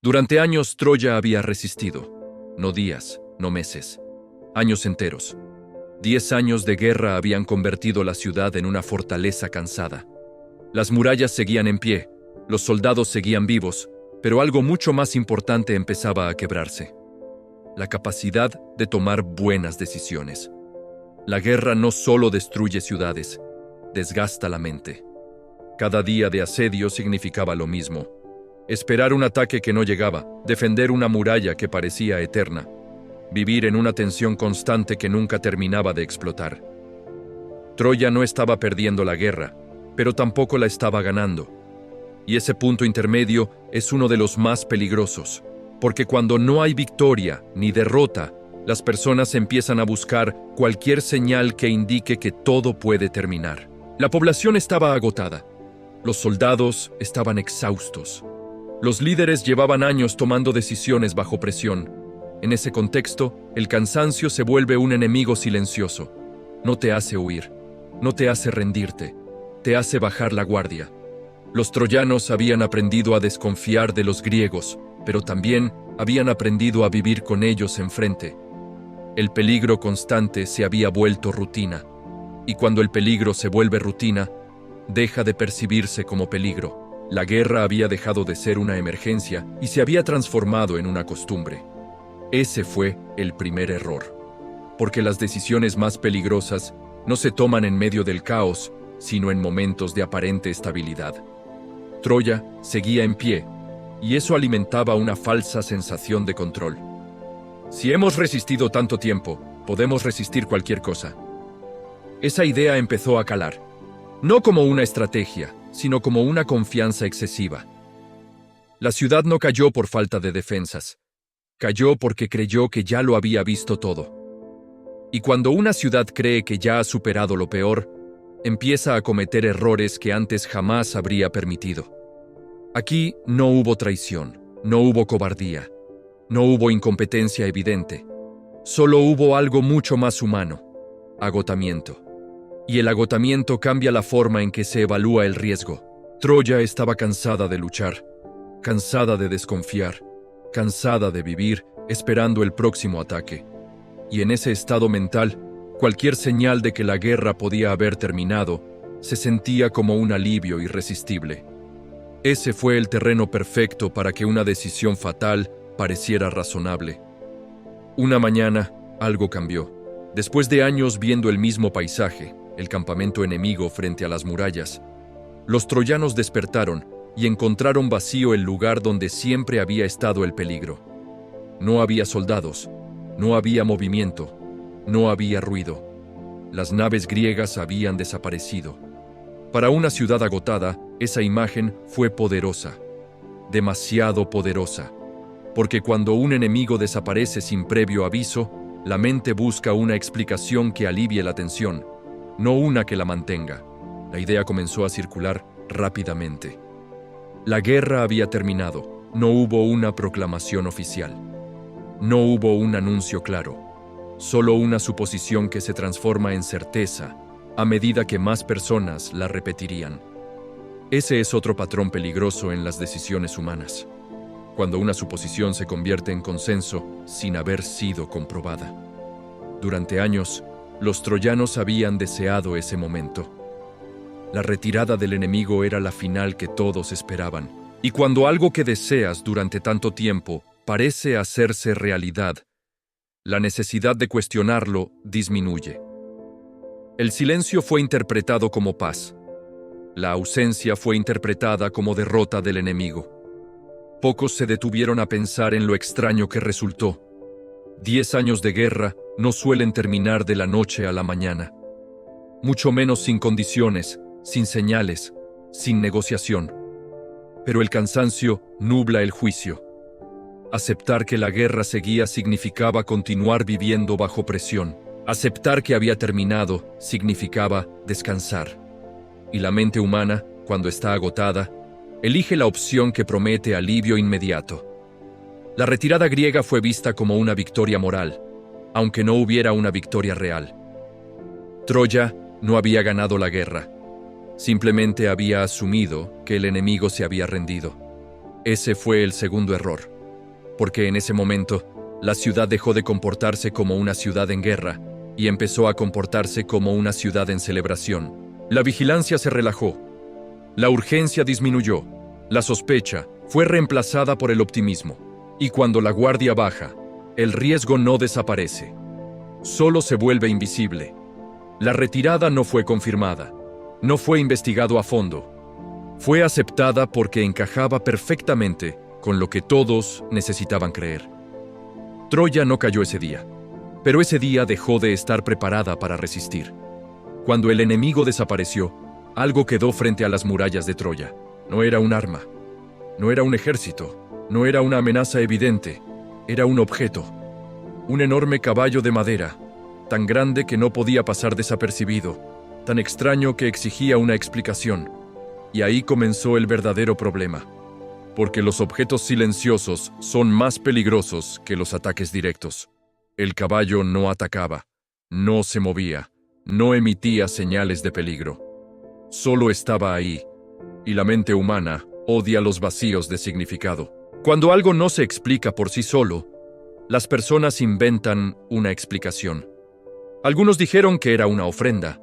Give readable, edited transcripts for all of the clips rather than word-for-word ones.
Durante años Troya había resistido. No días, no meses. Años enteros. 10 años de guerra habían convertido la ciudad en una fortaleza cansada. Las murallas seguían en pie, los soldados seguían vivos, pero algo mucho más importante empezaba a quebrarse: la capacidad de tomar buenas decisiones. La guerra no solo destruye ciudades, desgasta la mente. Cada día de asedio significaba lo mismo: esperar un ataque que no llegaba, defender una muralla que parecía eterna, vivir en una tensión constante que nunca terminaba de explotar. Troya no estaba perdiendo la guerra, pero tampoco la estaba ganando. Y ese punto intermedio es uno de los más peligrosos, porque cuando no hay victoria ni derrota, las personas empiezan a buscar cualquier señal que indique que todo puede terminar. La población estaba agotada. Los soldados estaban exhaustos. Los líderes llevaban años tomando decisiones bajo presión. En ese contexto, el cansancio se vuelve un enemigo silencioso. No te hace huir, no te hace rendirte, te hace bajar la guardia. Los troyanos habían aprendido a desconfiar de los griegos, pero también habían aprendido a vivir con ellos enfrente. El peligro constante se había vuelto rutina, y cuando el peligro se vuelve rutina, deja de percibirse como peligro. La guerra había dejado de ser una emergencia y se había transformado en una costumbre. Ese fue el primer error, porque las decisiones más peligrosas no se toman en medio del caos, sino en momentos de aparente estabilidad. Troya seguía en pie, y eso alimentaba una falsa sensación de control. Si hemos resistido tanto tiempo, podemos resistir cualquier cosa. Esa idea empezó a calar, no como una estrategia, sino como una confianza excesiva. La ciudad no cayó por falta de defensas. Cayó porque creyó que ya lo había visto todo. Y cuando una ciudad cree que ya ha superado lo peor, empieza a cometer errores que antes jamás habría permitido. Aquí no hubo traición, no hubo cobardía, no hubo incompetencia evidente. Solo hubo algo mucho más humano: agotamiento. Y el agotamiento cambia la forma en que se evalúa el riesgo. Troya estaba cansada de luchar, cansada de desconfiar, cansada de vivir esperando el próximo ataque. Y en ese estado mental, cualquier señal de que la guerra podía haber terminado se sentía como un alivio irresistible. Ese fue el terreno perfecto para que una decisión fatal pareciera razonable. Una mañana, algo cambió. Después de años viendo el mismo paisaje, el campamento enemigo frente a las murallas, los troyanos despertaron y encontraron vacío el lugar donde siempre había estado el peligro. No había soldados, no había movimiento, no había ruido. Las naves griegas habían desaparecido. Para una ciudad agotada, esa imagen fue poderosa, demasiado poderosa, porque cuando un enemigo desaparece sin previo aviso, la mente busca una explicación que alivie la tensión, no una que la mantenga. La idea comenzó a circular rápidamente. La guerra había terminado. No hubo una proclamación oficial. No hubo un anuncio claro. Solo una suposición que se transforma en certeza a medida que más personas la repetirían. Ese es otro patrón peligroso en las decisiones humanas, cuando una suposición se convierte en consenso sin haber sido comprobada. Durante años, los troyanos habían deseado ese momento. La retirada del enemigo era la final que todos esperaban. Y cuando algo que deseas durante tanto tiempo parece hacerse realidad, la necesidad de cuestionarlo disminuye. El silencio fue interpretado como paz. La ausencia fue interpretada como derrota del enemigo. Pocos se detuvieron a pensar en lo extraño que resultó. 10 años de guerra no suelen terminar de la noche a la mañana. Mucho menos sin condiciones, sin señales, sin negociación. Pero el cansancio nubla el juicio. Aceptar que la guerra seguía significaba continuar viviendo bajo presión. Aceptar que había terminado significaba descansar. Y la mente humana, cuando está agotada, elige la opción que promete alivio inmediato. La retirada griega fue vista como una victoria moral, aunque no hubiera una victoria real. Troya no había ganado la guerra, simplemente había asumido que el enemigo se había rendido. Ese fue el segundo error, porque en ese momento, la ciudad dejó de comportarse como una ciudad en guerra y empezó a comportarse como una ciudad en celebración. La vigilancia se relajó, la urgencia disminuyó, la sospecha fue reemplazada por el optimismo, y cuando la guardia baja, el riesgo no desaparece, solo se vuelve invisible. La retirada no fue confirmada, no fue investigado a fondo. Fue aceptada porque encajaba perfectamente con lo que todos necesitaban creer. Troya no cayó ese día, pero ese día dejó de estar preparada para resistir. Cuando el enemigo desapareció, algo quedó frente a las murallas de Troya. No era un arma, no era un ejército, no era una amenaza evidente, era un objeto. Un enorme caballo de madera, tan grande que no podía pasar desapercibido, tan extraño que exigía una explicación. Y ahí comenzó el verdadero problema, porque los objetos silenciosos son más peligrosos que los ataques directos. El caballo no atacaba, no se movía, no emitía señales de peligro. Solo estaba ahí, y la mente humana odia los vacíos de significado. Cuando algo no se explica por sí solo, las personas inventan una explicación. Algunos dijeron que era una ofrenda,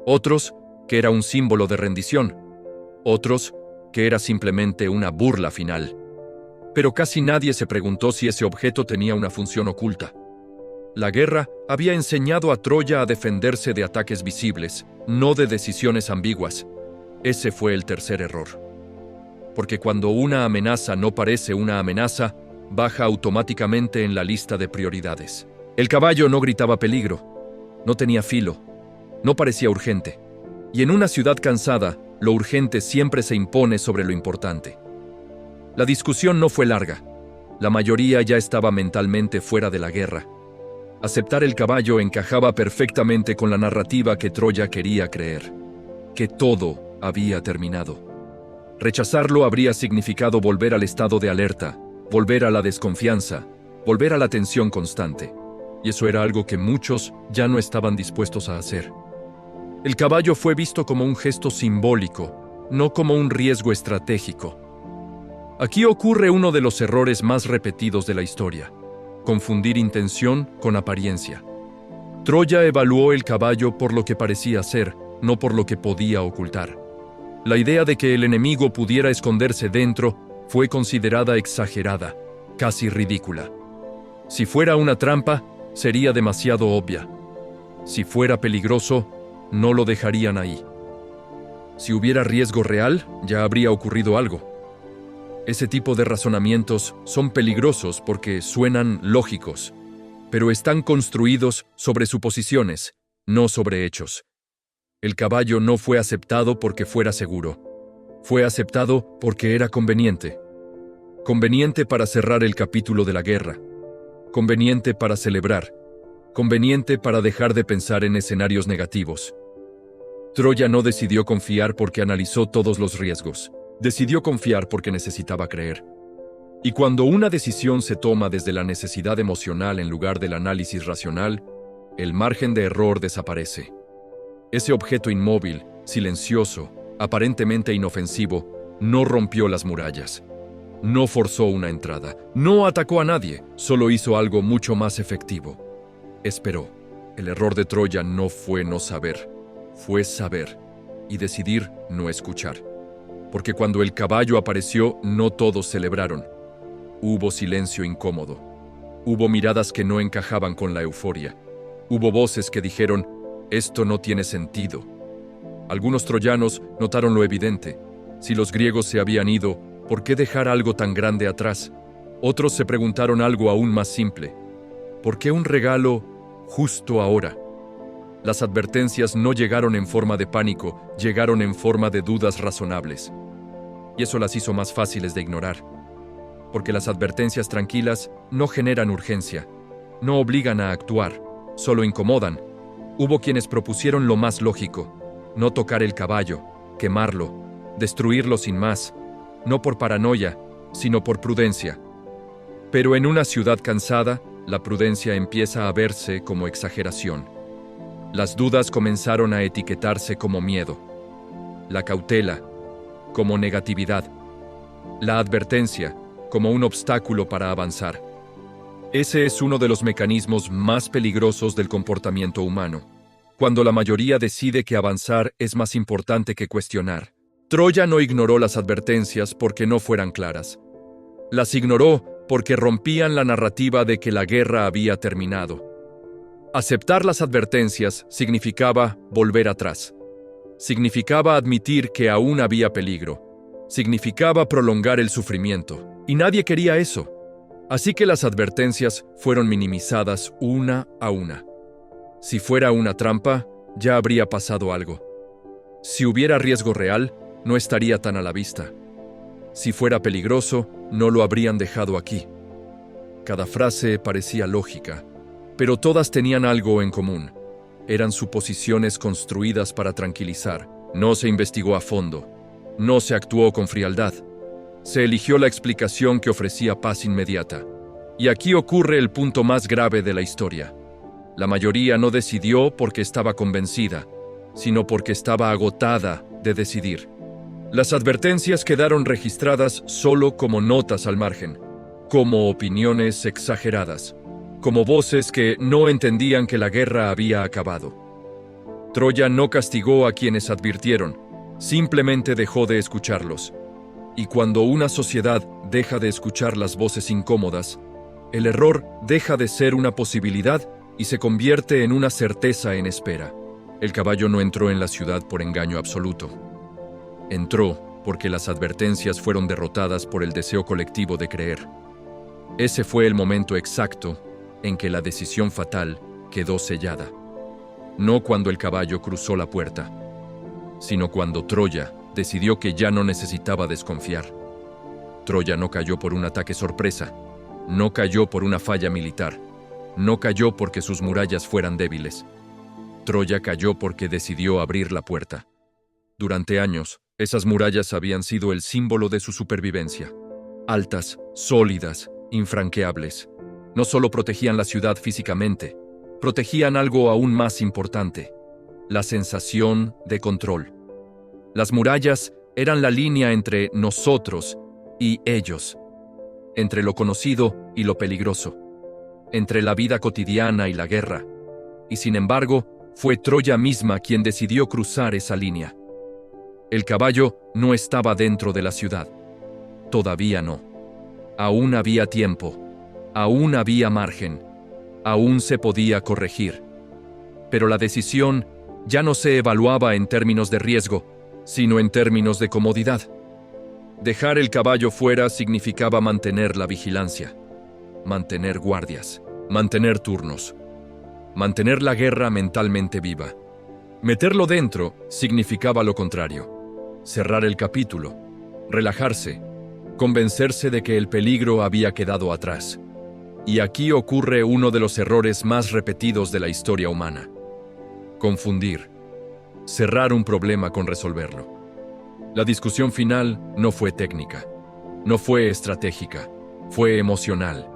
otros que era un símbolo de rendición, otros que era simplemente una burla final. Pero casi nadie se preguntó si ese objeto tenía una función oculta. La guerra había enseñado a Troya a defenderse de ataques visibles, no de decisiones ambiguas. Ese fue el tercer error. Porque cuando una amenaza no parece una amenaza, baja automáticamente en la lista de prioridades. El caballo no gritaba peligro, no tenía filo, no parecía urgente. Y en una ciudad cansada, lo urgente siempre se impone sobre lo importante. La discusión no fue larga. La mayoría ya estaba mentalmente fuera de la guerra. Aceptar el caballo encajaba perfectamente con la narrativa que Troya quería creer, que todo había terminado. Rechazarlo habría significado volver al estado de alerta, volver a la desconfianza, volver a la tensión constante. Y eso era algo que muchos ya no estaban dispuestos a hacer. El caballo fue visto como un gesto simbólico, no como un riesgo estratégico. Aquí ocurre uno de los errores más repetidos de la historia: confundir intención con apariencia. Troya evaluó el caballo por lo que parecía ser, no por lo que podía ocultar. La idea de que el enemigo pudiera esconderse dentro fue considerada exagerada, casi ridícula. Si fuera una trampa, sería demasiado obvia. Si fuera peligroso, no lo dejarían ahí. Si hubiera riesgo real, ya habría ocurrido algo. Ese tipo de razonamientos son peligrosos porque suenan lógicos, pero están construidos sobre suposiciones, no sobre hechos. El caballo no fue aceptado porque fuera seguro. Fue aceptado porque era conveniente. Conveniente para cerrar el capítulo de la guerra. Conveniente para celebrar. Conveniente para dejar de pensar en escenarios negativos. Troya no decidió confiar porque analizó todos los riesgos. Decidió confiar porque necesitaba creer. Y cuando una decisión se toma desde la necesidad emocional en lugar del análisis racional, el margen de error desaparece. Ese objeto inmóvil, silencioso, aparentemente inofensivo, no rompió las murallas. No forzó una entrada, no atacó a nadie, solo hizo algo mucho más efectivo. Esperó. El error de Troya no fue no saber, fue saber y decidir no escuchar. Porque cuando el caballo apareció, no todos celebraron. Hubo silencio incómodo. Hubo miradas que no encajaban con la euforia. Hubo voces que dijeron: esto no tiene sentido. Algunos troyanos notaron lo evidente. Si los griegos se habían ido, ¿por qué dejar algo tan grande atrás? Otros se preguntaron algo aún más simple: ¿por qué un regalo justo ahora? Las advertencias no llegaron en forma de pánico, llegaron en forma de dudas razonables. Y eso las hizo más fáciles de ignorar. Porque las advertencias tranquilas no generan urgencia, no obligan a actuar, solo incomodan. Hubo quienes propusieron lo más lógico: no tocar el caballo, quemarlo, destruirlo sin más, no por paranoia, sino por prudencia. Pero en una ciudad cansada, la prudencia empieza a verse como exageración. Las dudas comenzaron a etiquetarse como miedo, la cautela como negatividad, la advertencia, como un obstáculo para avanzar. Ese es uno de los mecanismos más peligrosos del comportamiento humano, cuando la mayoría decide que avanzar es más importante que cuestionar. Troya no ignoró las advertencias porque no fueran claras. Las ignoró porque rompían la narrativa de que la guerra había terminado. Aceptar las advertencias significaba volver atrás. Significaba admitir que aún había peligro. Significaba prolongar el sufrimiento. Y nadie quería eso. Así que las advertencias fueron minimizadas una a una. Si fuera una trampa, ya habría pasado algo. Si hubiera riesgo real, no estaría tan a la vista. Si fuera peligroso, no lo habrían dejado aquí. Cada frase parecía lógica, pero todas tenían algo en común. Eran suposiciones construidas para tranquilizar. No se investigó a fondo. No se actuó con frialdad. Se eligió la explicación que ofrecía paz inmediata. Y aquí ocurre el punto más grave de la historia. La mayoría no decidió porque estaba convencida, sino porque estaba agotada de decidir. Las advertencias quedaron registradas solo como notas al margen, como opiniones exageradas, como voces que no entendían que la guerra había acabado. Troya no castigó a quienes advirtieron, simplemente dejó de escucharlos. Y cuando una sociedad deja de escuchar las voces incómodas, el error deja de ser una posibilidad y se convierte en una certeza en espera. El caballo no entró en la ciudad por engaño absoluto. Entró porque las advertencias fueron derrotadas por el deseo colectivo de creer. Ese fue el momento exacto en que la decisión fatal quedó sellada. No cuando el caballo cruzó la puerta, sino cuando Troya decidió que ya no necesitaba desconfiar. Troya no cayó por un ataque sorpresa, no cayó por una falla militar, no cayó porque sus murallas fueran débiles. Troya cayó porque decidió abrir la puerta. Durante años, esas murallas habían sido el símbolo de su supervivencia. Altas, sólidas, infranqueables. No solo protegían la ciudad físicamente, protegían algo aún más importante: la sensación de control. Las murallas eran la línea entre nosotros y ellos, entre lo conocido y lo peligroso, entre la vida cotidiana y la guerra. Y sin embargo, fue Troya misma quien decidió cruzar esa línea. El caballo no estaba dentro de la ciudad. Todavía no. Aún había tiempo. Aún había margen. Aún se podía corregir. Pero la decisión ya no se evaluaba en términos de riesgo, sino en términos de comodidad. Dejar el caballo fuera significaba mantener la vigilancia, mantener guardias, mantener turnos, mantener la guerra mentalmente viva. Meterlo dentro significaba lo contrario: cerrar el capítulo, relajarse, convencerse de que el peligro había quedado atrás. Y aquí ocurre uno de los errores más repetidos de la historia humana: confundir, cerrar un problema con resolverlo. La discusión final no fue técnica, no fue estratégica, fue emocional.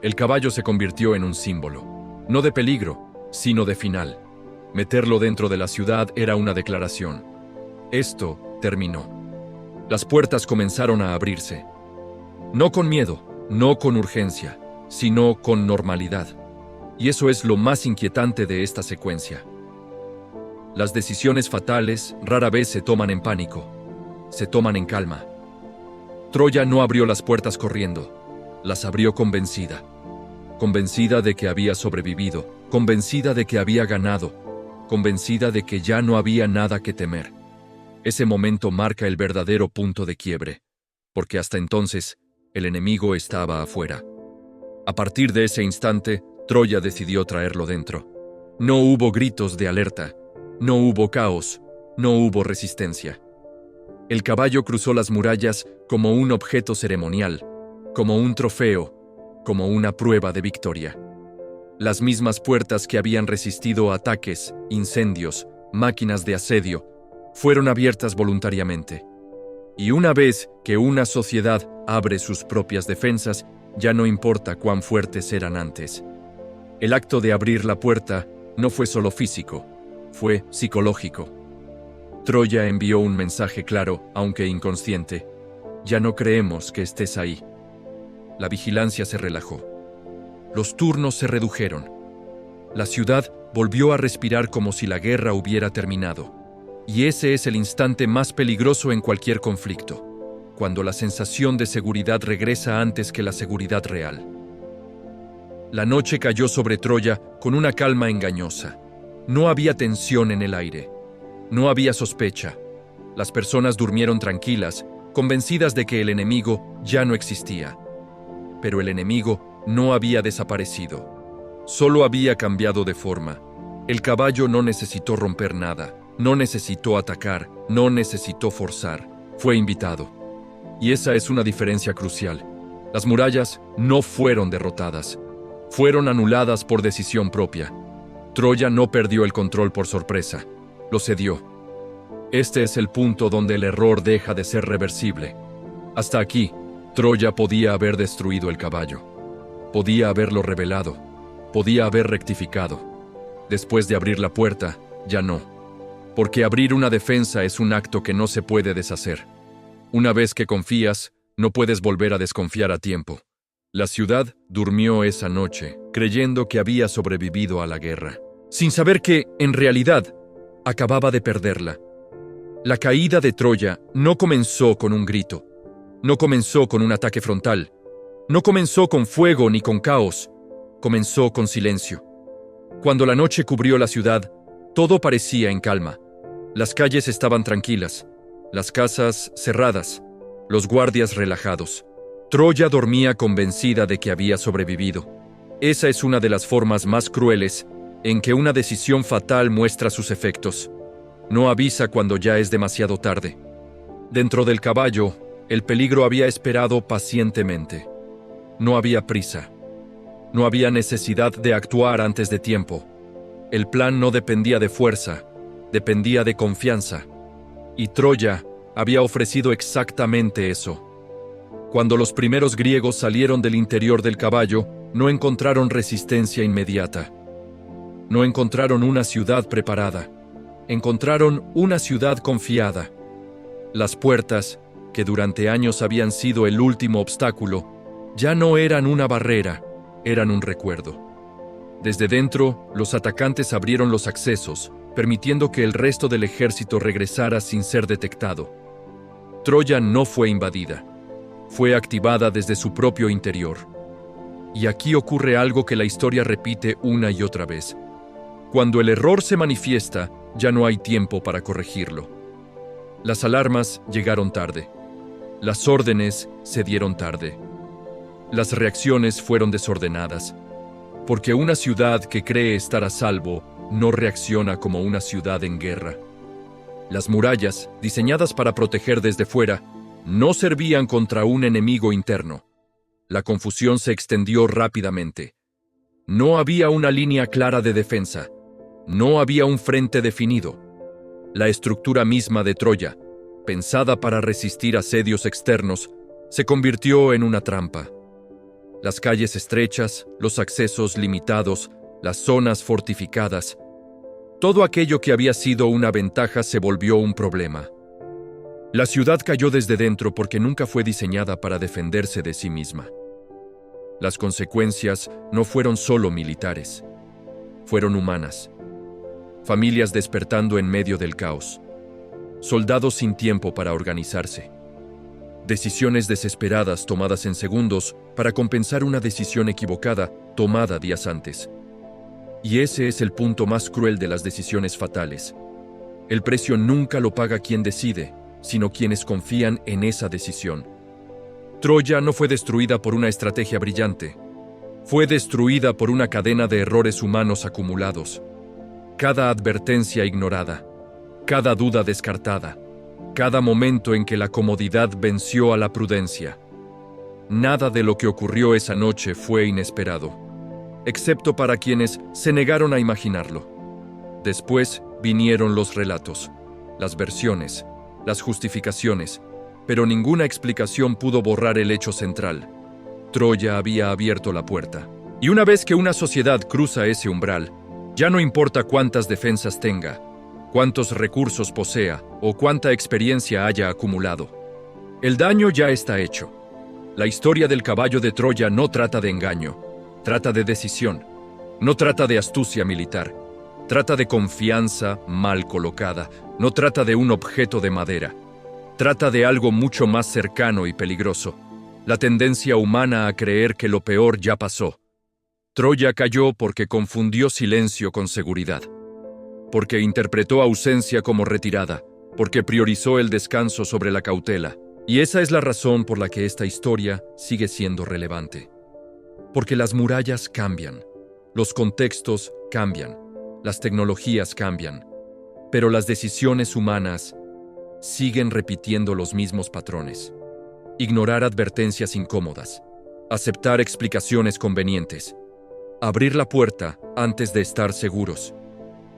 El caballo se convirtió en un símbolo, no de peligro, sino de final. Meterlo dentro de la ciudad era una declaración. Esto terminó. Las puertas comenzaron a abrirse. No con miedo, no con urgencia, sino con normalidad. Y eso es lo más inquietante de esta secuencia. Las decisiones fatales rara vez se toman en pánico, se toman en calma. Troya no abrió las puertas corriendo, las abrió convencida. Convencida de que había sobrevivido, convencida de que había ganado, convencida de que ya no había nada que temer. Ese momento marca el verdadero punto de quiebre, porque hasta entonces el enemigo estaba afuera. A partir de ese instante, Troya decidió traerlo dentro. No hubo gritos de alerta, no hubo caos, no hubo resistencia. El caballo cruzó las murallas como un objeto ceremonial, como un trofeo, como una prueba de victoria. Las mismas puertas que habían resistido ataques, incendios, máquinas de asedio, fueron abiertas voluntariamente. Y una vez que una sociedad abre sus propias defensas, ya no importa cuán fuertes eran antes. El acto de abrir la puerta no fue solo físico, fue psicológico. Troya envió un mensaje claro, aunque inconsciente. ya no creemos que estés ahí. La vigilancia se relajó. Los turnos se redujeron. La ciudad volvió a respirar como si la guerra hubiera terminado. Y ese es el instante más peligroso en cualquier conflicto, cuando la sensación de seguridad regresa antes que la seguridad real. La noche cayó sobre Troya con una calma engañosa. No había tensión en el aire. No había sospecha. Las personas durmieron tranquilas, convencidas de que el enemigo ya no existía. Pero el enemigo no había desaparecido. Solo había cambiado de forma. El caballo no necesitó romper nada, no necesitó atacar, no necesitó forzar. Fue invitado. Y esa es una diferencia crucial. Las murallas no fueron derrotadas. Fueron anuladas por decisión propia. Troya no perdió el control por sorpresa. Lo cedió. Este es el punto donde el error deja de ser reversible. Hasta aquí, Troya podía haber destruido el caballo. Podía haberlo revelado. Podía haber rectificado. Después de abrir la puerta, ya no. Porque abrir una defensa es un acto que no se puede deshacer. Una vez que confías, no puedes volver a desconfiar a tiempo. La ciudad durmió esa noche, creyendo que había sobrevivido a la guerra, sin saber que, en realidad, acababa de perderla. La caída de Troya no comenzó con un grito, no comenzó con un ataque frontal, no comenzó con fuego ni con caos, comenzó con silencio. Cuando la noche cubrió la ciudad, todo parecía en calma. Las calles estaban tranquilas, las casas cerradas, los guardias relajados. Troya dormía convencida de que había sobrevivido. Esa es una de las formas más crueles en que una decisión fatal muestra sus efectos. No avisa cuando ya es demasiado tarde. Dentro del caballo, el peligro había esperado pacientemente. No había prisa. No había necesidad de actuar antes de tiempo. El plan no dependía de fuerza, dependía de confianza. Y Troya había ofrecido exactamente eso. Cuando los primeros griegos salieron del interior del caballo, no encontraron resistencia inmediata. No encontraron una ciudad preparada. Encontraron una ciudad confiada. Las puertas, que durante años habían sido el último obstáculo, ya no eran una barrera, eran un recuerdo. Desde dentro, los atacantes abrieron los accesos, permitiendo que el resto del ejército regresara sin ser detectado. Troya no fue invadida. Fue activada desde su propio interior. Y aquí ocurre algo que la historia repite una y otra vez. Cuando el error se manifiesta, ya no hay tiempo para corregirlo. Las alarmas llegaron tarde. Las órdenes se dieron tarde. Las reacciones fueron desordenadas. Porque una ciudad que cree estar a salvo no reacciona como una ciudad en guerra. Las murallas, diseñadas para proteger desde fuera, no servían contra un enemigo interno. La confusión se extendió rápidamente. No había una línea clara de defensa. No había un frente definido. La estructura misma de Troya, pensada para resistir asedios externos, se convirtió en una trampa. Las calles estrechas, los accesos limitados, las zonas fortificadas, todo aquello que había sido una ventaja se volvió un problema. La ciudad cayó desde dentro porque nunca fue diseñada para defenderse de sí misma. Las consecuencias no fueron solo militares, fueron humanas. Familias despertando en medio del caos. Soldados sin tiempo para organizarse. Decisiones desesperadas tomadas en segundos para compensar una decisión equivocada tomada días antes. Y ese es el punto más cruel de las decisiones fatales. El precio nunca lo paga quien decide, sino quienes confían en esa decisión. Troya no fue destruida por una estrategia brillante. Fue destruida por una cadena de errores humanos acumulados. Cada advertencia ignorada, cada duda descartada, cada momento en que la comodidad venció a la prudencia. Nada de lo que ocurrió esa noche fue inesperado, excepto para quienes se negaron a imaginarlo. Después vinieron los relatos, las versiones, las justificaciones, pero ninguna explicación pudo borrar el hecho central. Troya había abierto la puerta. Y una vez que una sociedad cruza ese umbral, ya no importa cuántas defensas tenga, cuántos recursos posea o cuánta experiencia haya acumulado. El daño ya está hecho. La historia del caballo de Troya no trata de engaño, trata de decisión. No trata de astucia militar. Trata de confianza mal colocada. No trata de un objeto de madera. Trata de algo mucho más cercano y peligroso. La tendencia humana a creer que lo peor ya pasó. Troya cayó porque confundió silencio con seguridad. Porque interpretó ausencia como retirada. Porque priorizó el descanso sobre la cautela. Y esa es la razón por la que esta historia sigue siendo relevante. Porque las murallas cambian. Los contextos cambian. Las tecnologías cambian. Pero las decisiones humanas siguen repitiendo los mismos patrones. Ignorar advertencias incómodas. Aceptar explicaciones convenientes. Abrir la puerta antes de estar seguros.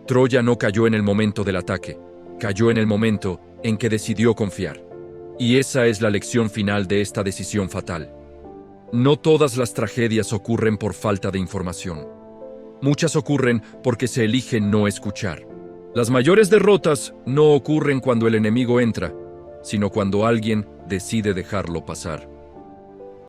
Troya no cayó en el momento del ataque. Cayó en el momento en que decidió confiar. Y esa es la lección final de esta decisión fatal. No todas las tragedias ocurren por falta de información. Muchas ocurren porque se elige no escuchar. Las mayores derrotas no ocurren cuando el enemigo entra, sino cuando alguien decide dejarlo pasar.